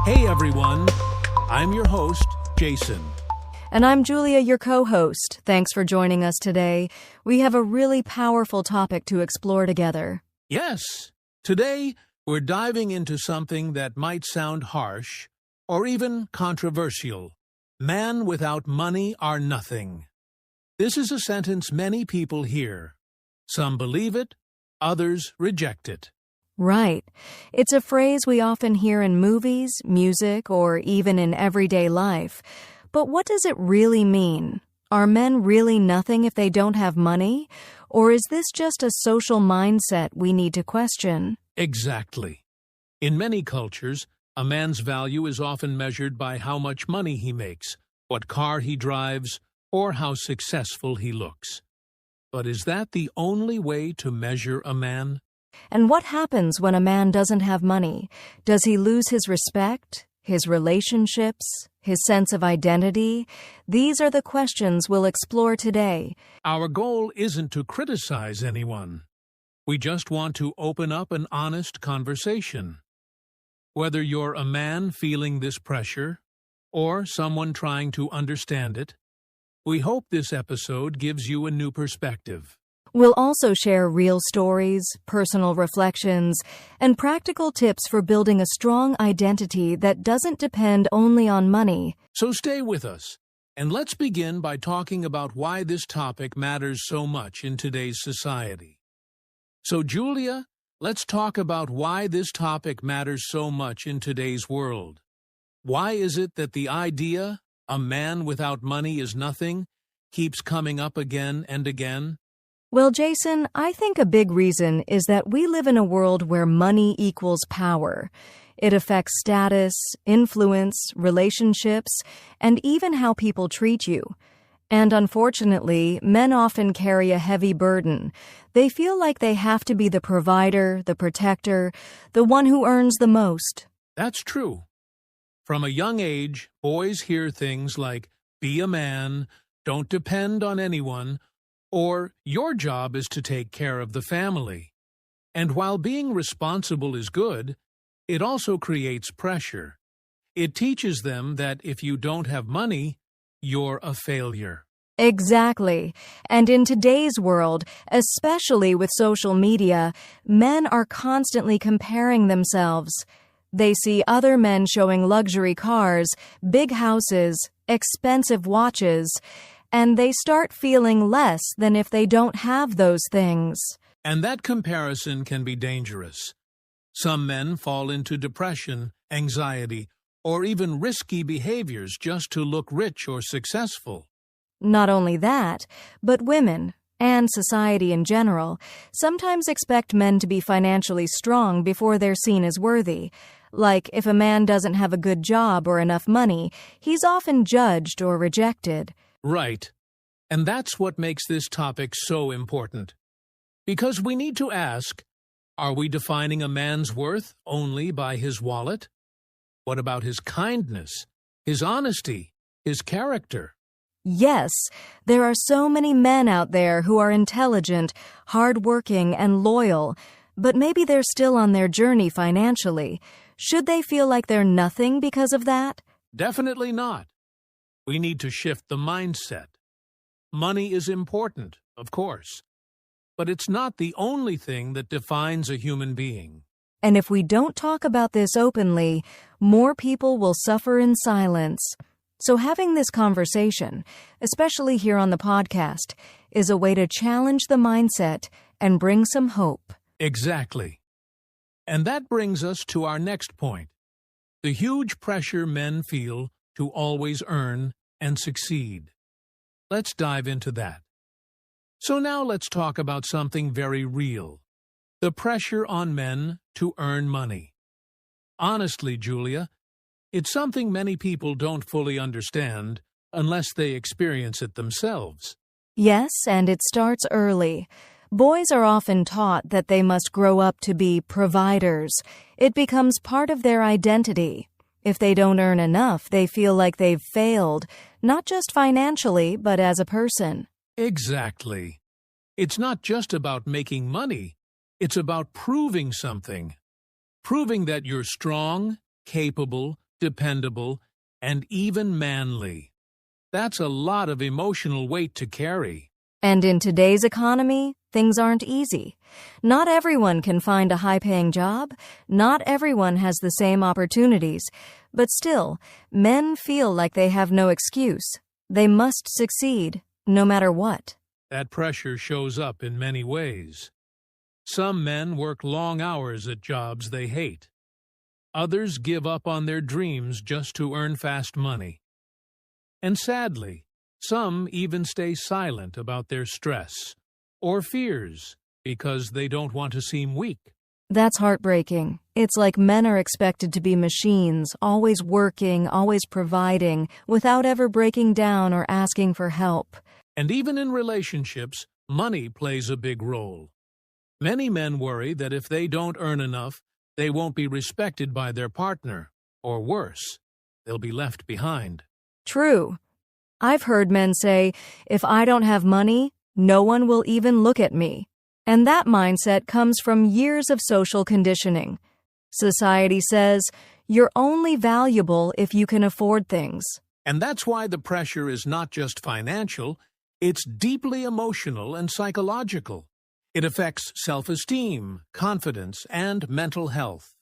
Hey everyone, I'm your host, Jason. And I'm Julia, your co-host. Thanks for joining us today. We have a really powerful topic to explore together. Yes, today we're diving into something that might sound harsh or even controversial. Men without money are nothing. This is a sentence many people hear. Some believe it, others reject it. Right. It's a phrase we often hear in movies, music, or even in everyday life. But what does it really mean? Are men really nothing if they don't have money? Or is this just a social mindset we need to question? Exactly. In many cultures, a man's value is often measured by how much money he makes, what car he drives, or how successful he looks. But is that the only way to measure a man? And what happens when a man doesn't have money? Does he lose his respect, his relationships, his sense of identity? These are the questions we'll explore today. Our goal isn't to criticize anyone. We just want to open up an honest conversation. Whether you're a man feeling this pressure or someone trying to understand it, we hope this episode gives you a new perspective. We'll also share real stories, personal reflections, and practical tips for building a strong identity that doesn't depend only on money. So stay with us, and let's begin by talking about why this topic matters so much in today's society. So, Julia, let's talk about why this topic matters so much in today's world. Why is it that the idea, a man without money is nothing, keeps coming up again and again? Well, Jason, I think a big reason is that we live in a world where money equals power. It affects status, influence, relationships, and even how people treat you. And unfortunately, men often carry a heavy burden. They feel like they have to be the provider, the protector, the one who earns the most. That's true. From a young age, boys hear things like, be a man, don't depend on anyone, or your job is to take care of the family. And while being responsible is good, it also creates pressure. It teaches them that if you don't have money, you're a failure. Exactly. And in today's world, especially with social media, men are constantly comparing themselves. They see other men showing luxury cars, big houses, expensive watches, and they start feeling less than if they don't have those things. And that comparison can be dangerous. Some men fall into depression, anxiety, or even risky behaviors just to look rich or successful. Not only that, but women, and society in general, sometimes expect men to be financially strong before they're seen as worthy. Like, if a man doesn't have a good job or enough money, he's often judged or rejected. Right. And that's what makes this topic so important. Because we need to ask, are we defining a man's worth only by his wallet? What about his kindness, his honesty, his character? Yes, there are so many men out there who are intelligent, hardworking, and loyal, but maybe they're still on their journey financially. Should they feel like they're nothing because of that? Definitely not. We need to shift the mindset. Money is important, of course, but it's not the only thing that defines a human being. And if we don't talk about this openly, more people will suffer in silence. So having this conversation, especially here on the podcast, is a way to challenge the mindset and bring some hope. Exactly. And that brings us to our next point, the huge pressure men feel to always earn and succeed. Let's dive into that. So now let's talk about something very real, the pressure on men to earn money. Honestly, Julia, it's something many people don't fully understand unless they experience it themselves. Yes, and it starts early. Boys are often taught that they must grow up to be providers. It becomes part of their identity. If they don't earn enough, they feel like they've failed, not just financially, but as a person. Exactly. It's not just about making money. It's about proving something. Proving that you're strong, capable, dependable, and even manly. That's a lot of emotional weight to carry. And in today's economy, things aren't easy. Not everyone can find a high-paying job. Not everyone has the same opportunities. But still, men feel like they have no excuse. They must succeed, no matter what. That pressure shows up in many ways. Some men work long hours at jobs they hate. Others give up on their dreams just to earn fast money. And sadly, some even stay silent about their stress or fears because they don't want to seem weak. That's heartbreaking. It's like men are expected to be machines, always working, always providing, without ever breaking down or asking for help. And even in relationships, money plays a big role. Many men worry that if they don't earn enough, they won't be respected by their partner, or worse, they'll be left behind. True. I've heard men say, if I don't have money, no one will even look at me. And that mindset comes from years of social conditioning. Society says, you're only valuable if you can afford things. And that's why the pressure is not just financial, it's deeply emotional and psychological. It affects self-esteem, confidence, and mental health.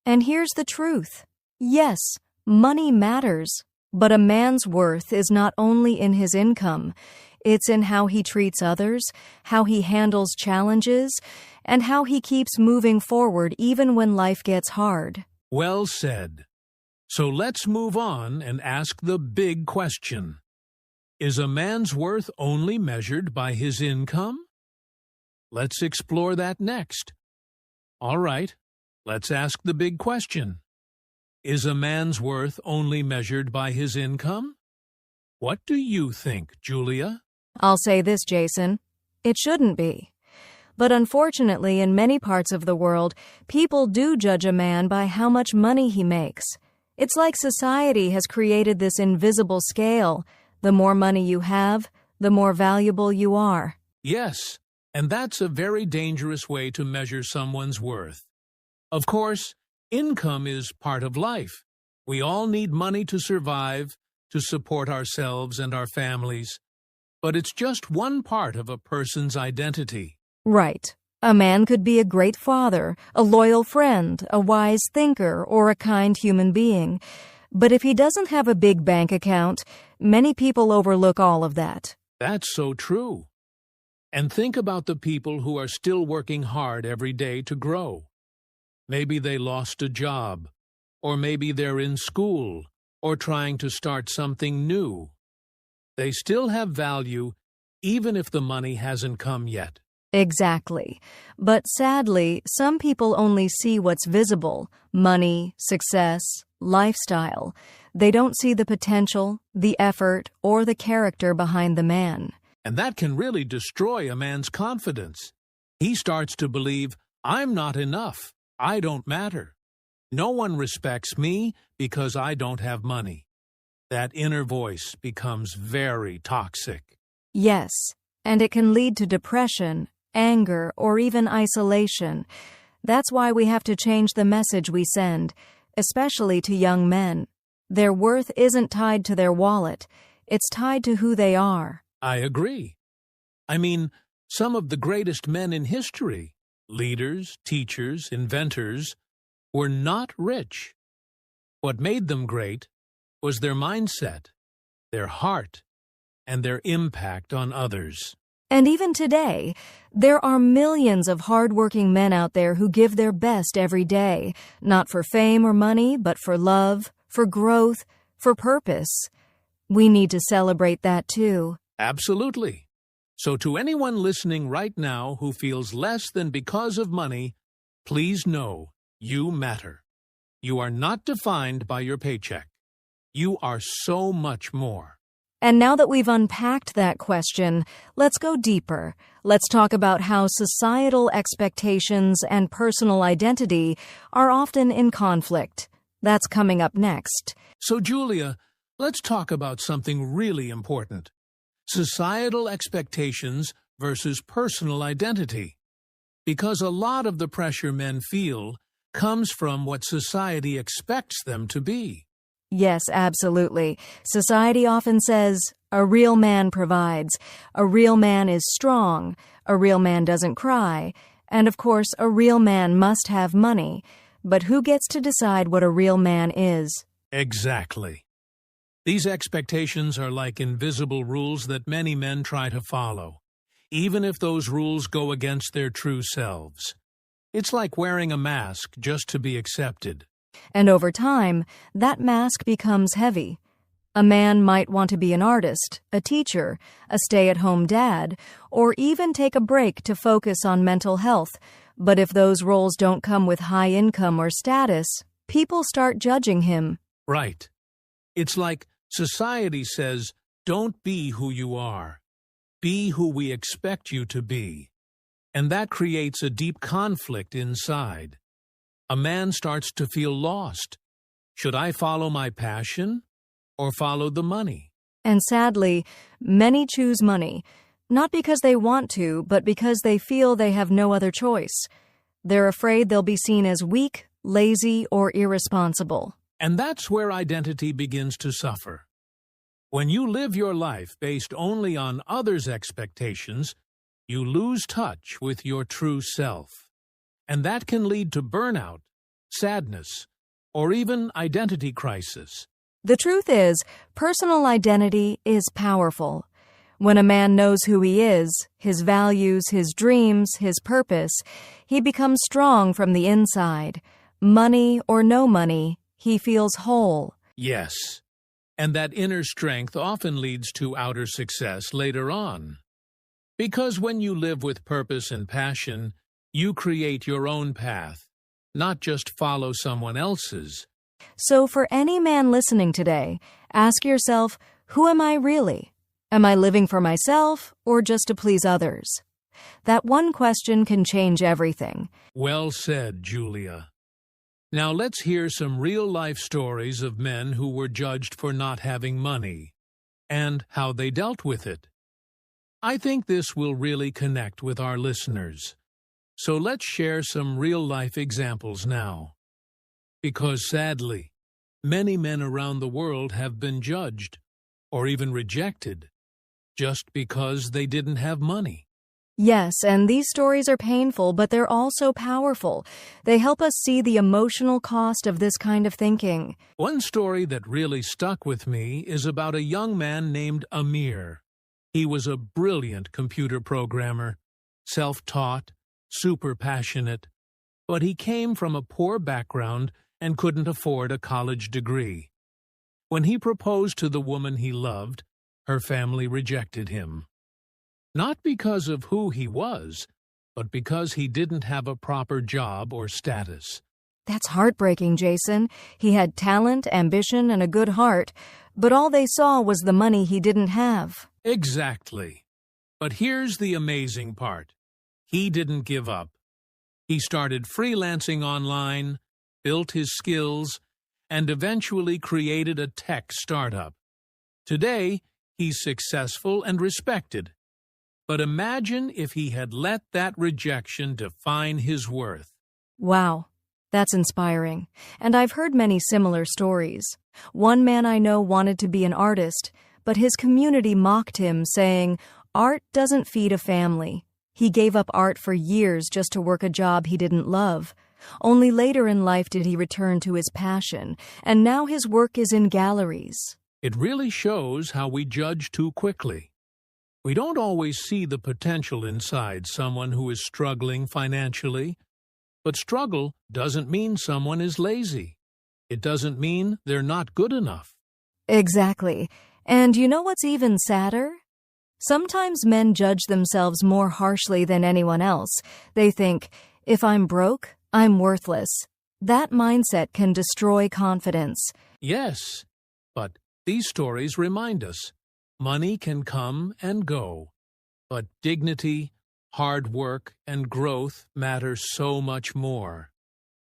And here's the truth. Yes, money matters, but a man's worth is not only in his income. It's in how he treats others, how he handles challenges, and how he keeps moving forward even when life gets hard. Well said. So let's move on and ask the big question. Is a man's worth only measured by his income? Let's explore that next. All right, let's ask the big question. Is a man's worth only measured by his income? What do you think, Julia? I'll say this, Jason. It shouldn't be. But unfortunately, in many parts of the world, people do judge a man by how much money he makes. It's like society has created this invisible scale. The more money you have, the more valuable you are. Yes, and that's a very dangerous way to measure someone's worth. Of course, income is part of life. We all need money to survive, to support ourselves and our families. But it's just one part of a person's identity. Right. A man could be a great father, a loyal friend, a wise thinker, or a kind human being. But if he doesn't have a big bank account, many people overlook all of that. That's so true. And think about the people who are still working hard every day to grow. Maybe they lost a job, or maybe they're in school, or trying to start something new. They still have value, even if the money hasn't come yet. Exactly. But sadly, some people only see what's visible: money, success, lifestyle. They don't see the potential, the effort, or the character behind the man. And that can really destroy a man's confidence. He starts to believe, I'm not enough. I don't matter. No one respects me because I don't have money. That inner voice becomes very toxic. Yes, and it can lead to depression, anger, or even isolation. That's why we have to change the message we send, especially to young men. Their worth isn't tied to their wallet. It's tied to who they are. I agree. I mean, some of the greatest men in history, leaders, teachers, inventors, were not rich. What made them great was their mindset, their heart, and their impact on others. And even today, there are millions of hardworking men out there who give their best every day, not for fame or money, but for love, for growth, for purpose. We need to celebrate that too. Absolutely. So to anyone listening right now who feels less than because of money, please know you matter. You are not defined by your paycheck. You are so much more. And now that we've unpacked that question, let's go deeper. Let's talk about how societal expectations and personal identity are often in conflict. That's coming up next. So, Julia, let's talk about something really important. Societal expectations versus personal identity. Because a lot of the pressure men feel comes from what society expects them to be. Yes, absolutely. Society often says, a real man provides, a real man is strong, a real man doesn't cry, and of course, a real man must have money. But who gets to decide what a real man is? Exactly. These expectations are like invisible rules that many men try to follow, even if those rules go against their true selves. It's like wearing a mask just to be accepted. And over time, that mask becomes heavy. A man might want to be an artist, a teacher, a stay-at-home dad, or even take a break to focus on mental health. But if those roles don't come with high income or status, people start judging him. Right. It's like society says, don't be who you are. Be who we expect you to be. And that creates a deep conflict inside. A man starts to feel lost. Should I follow my passion or follow the money? And sadly, many choose money, not because they want to, but because they feel they have no other choice. They're afraid they'll be seen as weak, lazy, or irresponsible. And that's where identity begins to suffer. When you live your life based only on others' expectations, you lose touch with your true self. And that can lead to burnout, sadness, or even identity crisis. The truth is, personal identity is powerful. When a man knows who he is, his values, his dreams, his purpose, he becomes strong from the inside. Money or no money, he feels whole. Yes, and that inner strength often leads to outer success later on. Because when you live with purpose and passion, you create your own path, not just follow someone else's. So for any man listening today, ask yourself, who am I really? Am I living for myself or just to please others? That one question can change everything. Well said, Julia. Now let's hear some real-life stories of men who were judged for not having money, and how they dealt with it. I think this will really connect with our listeners. So let's share some real-life examples now. Because sadly, many men around the world have been judged, or even rejected, just because they didn't have money. Yes, and these stories are painful, but they're also powerful. They help us see the emotional cost of this kind of thinking. One story that really stuck with me is about a young man named Amir. He was a brilliant computer programmer, self-taught, super passionate, but he came from a poor background and couldn't afford a college degree. When he proposed to the woman he loved, her family rejected him. Not because of who he was, but because he didn't have a proper job or status. That's heartbreaking, Jason. He had talent, ambition, and a good heart, but all they saw was the money he didn't have. Exactly. But here's the amazing part. He didn't give up. He started freelancing online, built his skills, and eventually created a tech startup. Today, he's successful and respected. But imagine if he had let that rejection define his worth. Wow, that's inspiring. And I've heard many similar stories. One man I know wanted to be an artist, but his community mocked him, saying, "Art doesn't feed a family." He gave up art for years just to work a job he didn't love. Only later in life did he return to his passion, and now his work is in galleries. It really shows how we judge too quickly. We don't always see the potential inside someone who is struggling financially, but struggle doesn't mean someone is lazy. It doesn't mean they're not good enough. Exactly. And you know what's even sadder? Sometimes men judge themselves more harshly than anyone else. They think, if I'm broke, I'm worthless. That mindset can destroy confidence. Yes, but these stories remind us, money can come and go, but dignity, hard work, and growth matter so much more.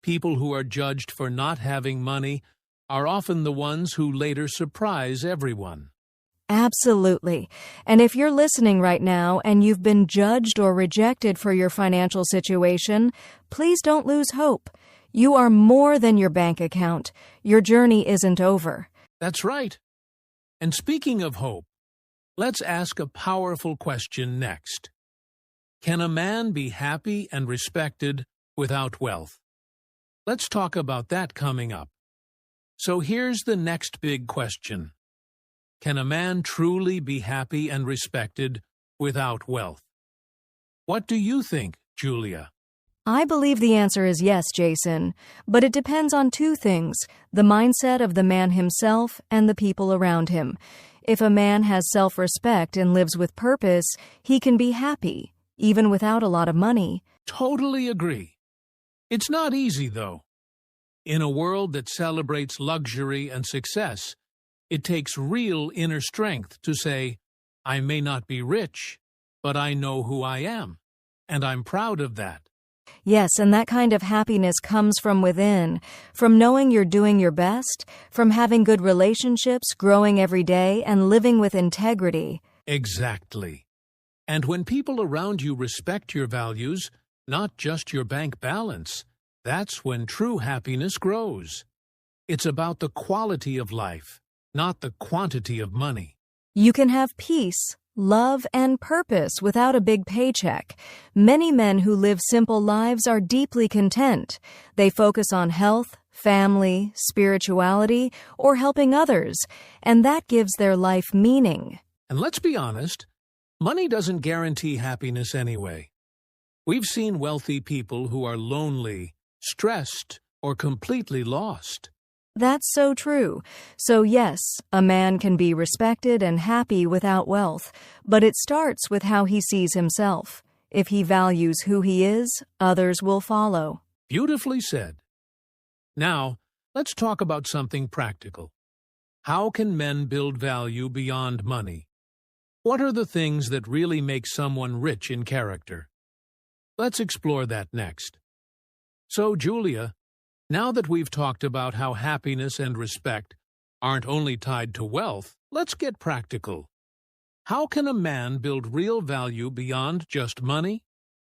People who are judged for not having money are often the ones who later surprise everyone. Absolutely. And if you're listening right now and you've been judged or rejected for your financial situation, please don't lose hope. You are more than your bank account. Your journey isn't over. That's right. And speaking of hope, let's ask a powerful question next. Can a man be happy and respected without wealth? Let's talk about that coming up. So here's the next big question. Can a man truly be happy and respected without wealth? What do you think, Julia? I believe the answer is yes, Jason, but it depends on two things: the mindset of the man himself and the people around him. If a man has self-respect and lives with purpose, he can be happy, even without a lot of money. Totally agree. It's not easy, though. In a world that celebrates luxury and success, it takes real inner strength to say, I may not be rich, but I know who I am, and I'm proud of that. Yes, and that kind of happiness comes from within, from knowing you're doing your best, from having good relationships, growing every day, and living with integrity. Exactly. And when people around you respect your values, not just your bank balance, that's when true happiness grows. It's about the quality of life, not the quantity of money. You can have peace, love, and purpose without a big paycheck. Many men who live simple lives are deeply content. They focus on health, family, spirituality, or helping others, and that gives their life meaning. And let's be honest, money doesn't guarantee happiness anyway. We've seen wealthy people who are lonely, stressed, or completely lost. That's so true. So yes, a man can be respected and happy without wealth, but it starts with how he sees himself. If he values who he is, others will follow. Beautifully said. Now, let's talk about something practical. How can men build value beyond money? What are the things that really make someone rich in character? Let's explore that next. So, Julia, now that we've talked about how happiness and respect aren't only tied to wealth, let's get practical. How can a man build real value beyond just money?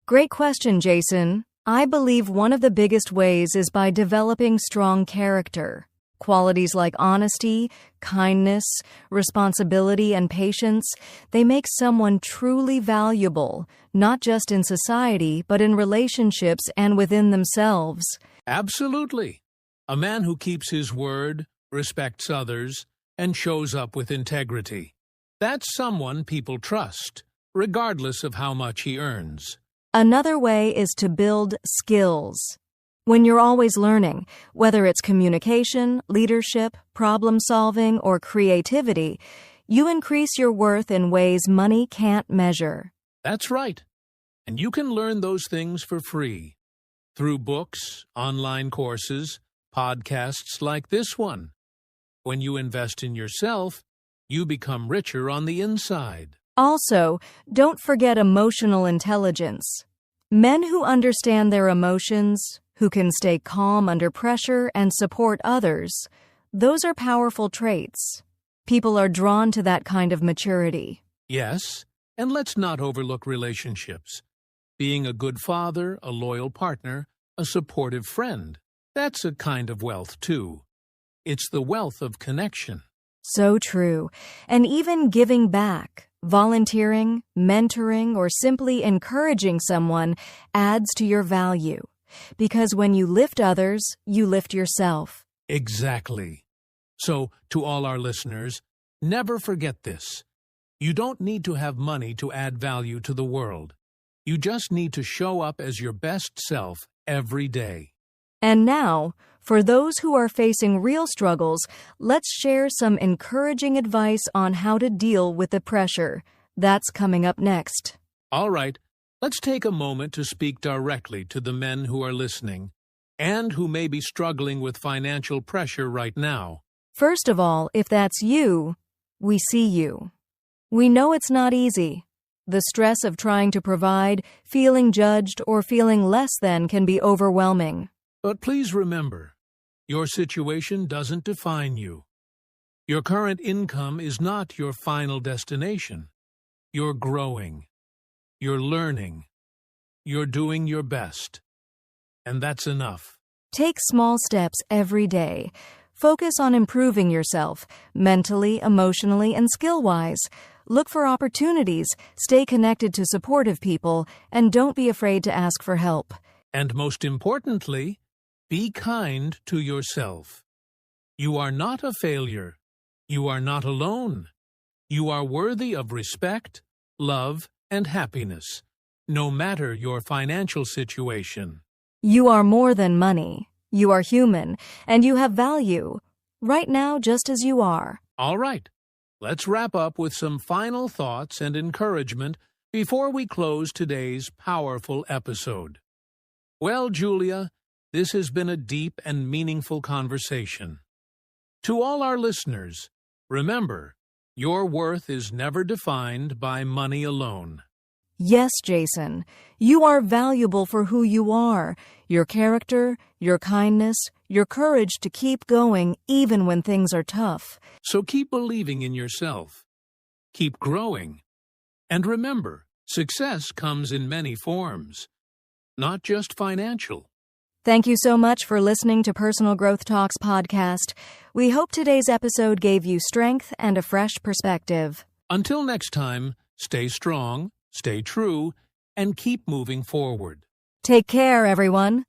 Great question, Jason. I believe one of the biggest ways is by developing strong character. Qualities like honesty, kindness, responsibility, and patience, they make someone truly valuable, not just in society, but in relationships and within themselves. Absolutely. A man who keeps his word, respects others, and shows up with integrity. That's someone people trust, regardless of how much he earns. Another way is to build skills. When you're always learning, whether it's communication, leadership, problem-solving, or creativity, you increase your worth in ways money can't measure. That's right. And you can learn those things for free. Through books, online courses, podcasts like this one. When you invest in yourself, you become richer on the inside. Also, don't forget emotional intelligence. Men who understand their emotions, who can stay calm under pressure and support others, those are powerful traits. People are drawn to that kind of maturity. Yes, and let's not overlook relationships. Being a good father, a loyal partner, a supportive friend, that's a kind of wealth too. It's the wealth of connection. So true. And even giving back, volunteering, mentoring, or simply encouraging someone adds to your value. Because when you lift others, you lift yourself. Exactly. So, to all our listeners, never forget this. You don't need to have money to add value to the world. You just need to show up as your best self every day. And now, for those who are facing real struggles, let's share some encouraging advice on how to deal with the pressure. That's coming up next. All right, let's take a moment to speak directly to the men who are listening and who may be struggling with financial pressure right now. First of all, if that's you, we see you. We know it's not easy. The stress of trying to provide, feeling judged, or feeling less than can be overwhelming. But please remember, your situation doesn't define you. Your current income is not your final destination. You're growing. You're learning. You're doing your best. And that's enough. Take small steps every day. Focus on improving yourself, mentally, emotionally, and skill-wise. Look for opportunities, stay connected to supportive people, and don't be afraid to ask for help. And most importantly, be kind to yourself. You are not a failure. You are not alone. You are worthy of respect, love, and happiness, no matter your financial situation. You are more than money. You are human, and you have value, right now just as you are. All right, let's wrap up with some final thoughts and encouragement before we close today's powerful episode. Well, Julia, this has been a deep and meaningful conversation. To all our listeners, remember, your worth is never defined by money alone. Yes, Jason, you are valuable for who you are, your character, your kindness, your courage to keep going even when things are tough. So keep believing in yourself. Keep growing. And remember, success comes in many forms, not just financial. Thank you so much for listening to Personal Growth Talks podcast. We hope today's episode gave you strength and a fresh perspective. Until next time, stay strong, stay true, and keep moving forward. Take care, everyone.